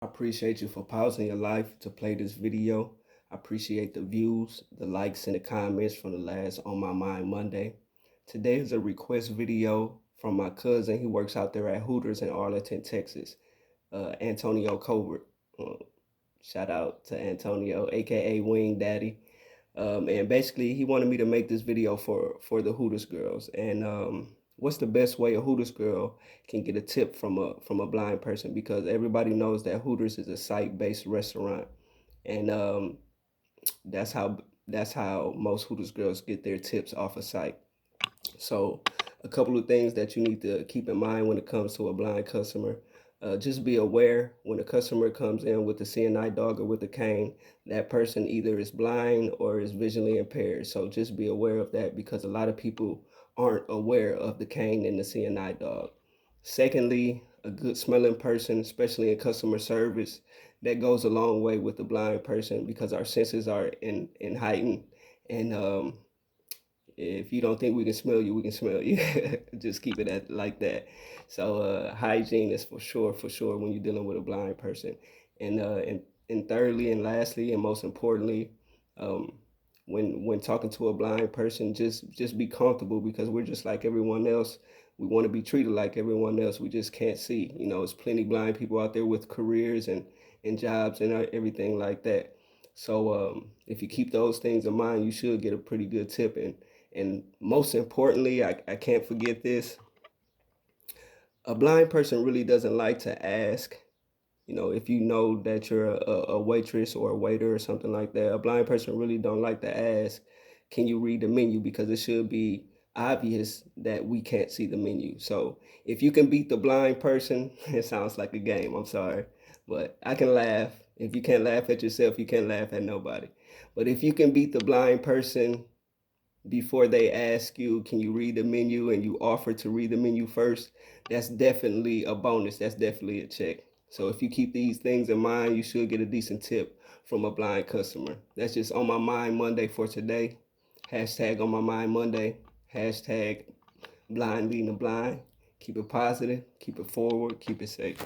I appreciate you for pausing your life to play this video. I appreciate the views, the likes, and the comments from the last On My Mind Monday. Today is a request video from my cousin. He works out there at Hooters in Arlington, Texas. Antonio Covert. Uh, Shout out to Antonio, aka Wing Daddy. And basically, he wanted me to make this video for the Hooters girls. And what's the best way a Hooters girl can get a tip from a blind person? Because everybody knows that Hooters is a site-based restaurant, and that's how most Hooters girls get their tips off a site. So, a couple of things that you need to keep in mind when it comes to a blind customer. Just be aware when a customer comes in with a CNI dog or with a cane, that person either is blind or is visually impaired. So just be aware of that because a lot of people aren't aware of the cane and the CNI dog. Secondly, a good smelling person, especially in customer service, that goes a long way with the blind person because our senses are in heightened, and if you don't think we can smell you, we can smell you. Just keep it at like that. So hygiene is for sure when you're dealing with a blind person. And thirdly and lastly and most importantly, um, when talking to a blind person, just be comfortable because we're just like everyone else. We want to be treated like everyone else. We just can't see. You know, there's plenty blind people out there with careers and jobs and everything like that. So if you keep those things in mind, you should get a pretty good tip. And most importantly, I can't forget this. A blind person really doesn't like to ask. You know, if you know that you're a waitress or a waiter or something like that, a blind person really don't like to ask, can you read the menu? Because it should be obvious that we can't see the menu. So if you can beat the blind person, it sounds like a game, I'm sorry. But I can laugh. If you can't laugh at yourself, you can't laugh at nobody. But if you can beat the blind person before they ask you, can you read the menu, and you offer to read the menu first, that's definitely a bonus. That's definitely a check. So if you keep these things in mind, you should get a decent tip from a blind customer. That's just On My Mind Monday for today. Hashtag On My Mind Monday. Hashtag blind leading the blind. Keep it positive, keep it forward, keep it safe.